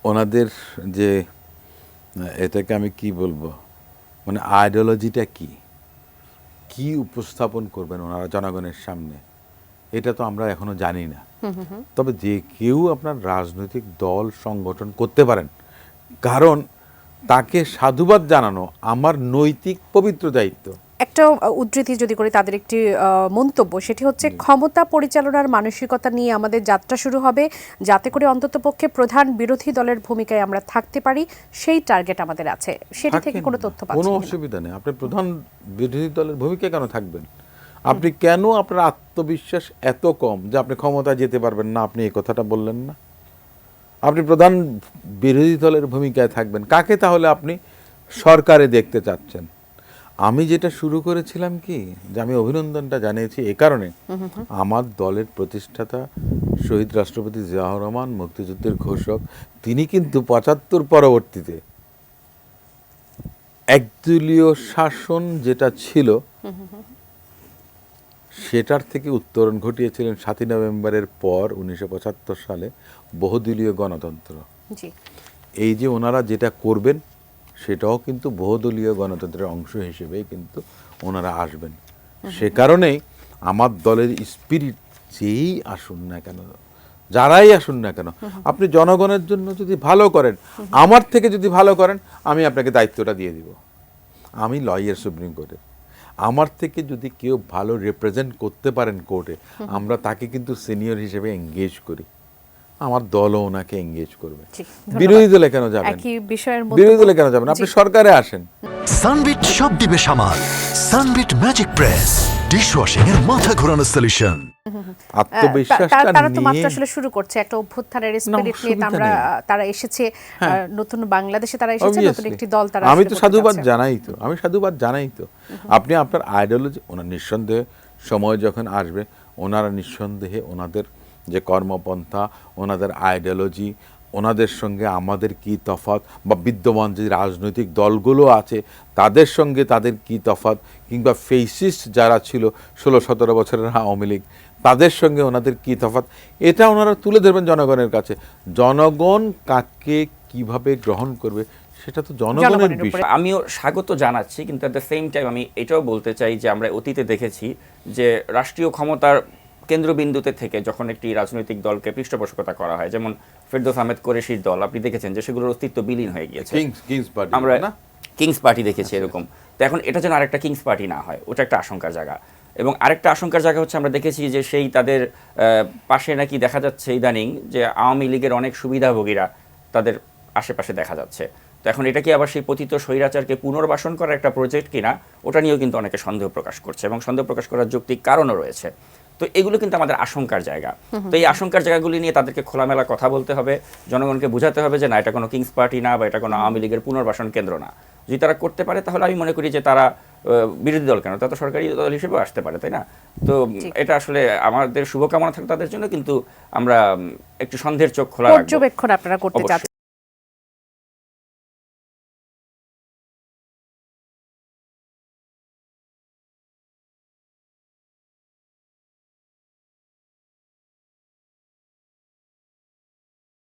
ওনাদের যে এটাকে আমি কি বলবো, মানে আইডিওলজিটা কি কি উপস্থাপন করবেন ওনারা জনগণের সামনে, এটা তো আমরা এখনো জানি না। তবে যে কেউ আপনার রাজনৈতিক দল সংগঠন করতে পারেন, কারণ তাকে সাধুবাদ জানানো আমার নৈতিক পবিত্র দায়িত্ব। একটা উদ্ধৃতি যদি করি তাদের একটি মন্তব্য, সেটি হচ্ছে ক্ষমতা পরিচালনার মানসিকতা নিয়ে আমাদের যাত্রা শুরু হবে, যাতে করে অন্ততপক্ষে প্রধান বিরোধী দলের ভূমিকায় আমরা থাকতে পারি, সেই টার্গেট আমাদের আছে। সেটা থেকে কোনো তথ্য পাচ্ছি কোনো না। অসুবিধা নেই, আপনি প্রধান বিরোধী দলের ভূমিকায় কেন থাকবেন? আপনি কেন, আপনার আত্মবিশ্বাস এত কম যে আপনি ক্ষমতায় যেতে পারবেন না? আপনি এই কথাটা বললেন না। আপনি প্রধান বিরোধী দলের ভূমিকায় থাকবেন, কাকে তাহলে আপনি সরকারে দেখতে চাচ্ছেন? আমি যেটা শুরু করেছিলাম কি, যে আমি অভিনন্দনটা জানিয়েছি এ কারণে, আমার দলের প্রতিষ্ঠাতা শহীদ রাষ্ট্রপতি জিয়াউর রহমান, মুক্তিযুদ্ধের ঘোষক, তিনি কিন্তু ৭৫ পরবর্তীতে একদলীয় শাসন যেটা ছিল সেটার থেকে উত্তরণ ঘটিয়েছিলেন ৭ই নভেম্বরের পর ১৯৭৫ সালে বহুদলীয় গণতন্ত্র। জি, এই যে ওনারা যেটা করবেন সেটাও কিন্তু বহুদলীয় গণতন্ত্রের অংশ হিসেবেই কিন্তু ওনারা আসবেন। সে কারণেই আমার দলের স্পিরিট যেই আসুন না কেন, যারাই আসুন না কেন, আপনি জনগণের জন্য যদি ভালো করেন, আমার থেকে যদি ভালো করেন, আমি আপনাকে দায়িত্বটা দিয়ে দিব। আমি লয়ার সুপ্রিম কোর্টে, আমার থেকে যদি কেউ ভালো রিপ্রেজেন্ট করতে পারেন কোর্টে, আমরা তাকে কিন্তু সিনিয়র হিসেবে এঙ্গেজ করি, আমার দলও ওনাকে এঙ্গেজ করবে। বিরোধী দলে কেন যাবেন? একই বিষয়ের বিরোধী দলে কেন যাবেন? আপনি সরকারে আসেন। সানবিট সব দিবে সামাল। সানবিট ম্যাজিক প্রেস ডিশওয়াশিং এর মাথা ঘোরানো সলিউশন। আত্মবিশ্বাসটা তারা তো মাত্র নিয়ে আসলে শুরু করছে একটা অভ্যুত্থানের স্পিরিট নিয়ে। তারা এসেছে নতুন বাংলাদেশে, তারা এসেছে নতুন একটি দল। তারা আমি তো সাধুবাদ জানাই তো, আমি সাধুবাদ জানাই তো। আপনি আপনার আইডিওলজি, ওনার নিঃসন্দেহে সময় যখন আসবে, ওনারা নিঃসন্দেহে ওনাদের যে কর্মপন্থা, ওনাদের আইডিওলজি, ওনাদের সঙ্গে আমাদের কি তফাৎ, বা বিদ্যমান যে রাজনৈতিক দলগুলো আছে তাদের সঙ্গে তাদের কি তফাৎ, কিংবা ফেসিস্ট যারা ছিল ১৬-১৭ বছরের আওয়ামী লীগ, তাদের সঙ্গে ওনাদের কি তফাৎ, এটা ওনারা তুলে ধরবেন জনগণের কাছে। জনগণ কাকে কিভাবে গ্রহণ করবে সেটা তো জনগণের বিষয়। আমিও স্বাগত জানাচ্ছি, কিন্তু অ্যাট দ্য সেম টাইম আমি এটাও বলতে চাই যে আমরা অতীতে দেখেছি যে রাষ্ট্রীয় ক্ষমতার কেন্দ্রবিন্দুতে থেকে যখন একটি রাজনৈতিক দলকে পৃষ্ঠপোষকতা করা হয়, যেমন ফেরদৌস আহমেদ কোরেশির দল, আপনি দেখেছেন যে সেগুলোর অস্তিত্ব বিলীন হয়ে গিয়েছে। আমরা কিংস পার্টি দেখেছি এরকম। তো এখন এটা যেন আরেকটা কিংস পার্টি না হয়, ওটা একটা আশঙ্কার জায়গা। এবং আরেকটা আশঙ্কার জায়গা হচ্ছে, আমরা দেখেছি যে সেই তাদের পাশে নাকি দেখা যাচ্ছে ইদানিং যে আওয়ামী লীগের অনেক সুবিধাভোগীরা তাদের আশেপাশে দেখা যাচ্ছে। তো এখন এটা কি আবার সেই পতিত স্বৈরাচারকে পুনর্বাসন করার একটা প্রজেক্ট কিনা, ওটা নিয়েও কিন্তু অনেকে সন্দেহ প্রকাশ করছে, এবং সন্দেহ প্রকাশ করার যৌক্তিক কারণও রয়েছে। তো এগুলো কিন্তু আমাদের আশঙ্কার জায়গা। তো এই আশঙ্কার জায়গাগুলি নিয়ে তাদেরকে খোলামেলা কথা বলতে হবে, জনগণকে বোঝাতে হবে যে না, এটা কোনো কিংস পার্টি না, বা এটা কোনো আওয়ামী লীগের পুনর্বাসন কেন্দ্র না। যদি তারা করতে পারে তাহলে আমি মনে করি যে তারা বিরোধী দল কেন, তারা তো সরকারি দল হিসেবেও আসতে পারে, তাই না? তো এটা আসলে আমাদের শুভকামনা থাকে তাদের জন্য, কিন্তু আমরা একটু সন্দেহের চোখ খোলা রাখবো। পর্যবেক্ষণ আপনারা করতে চাচ্ছেন।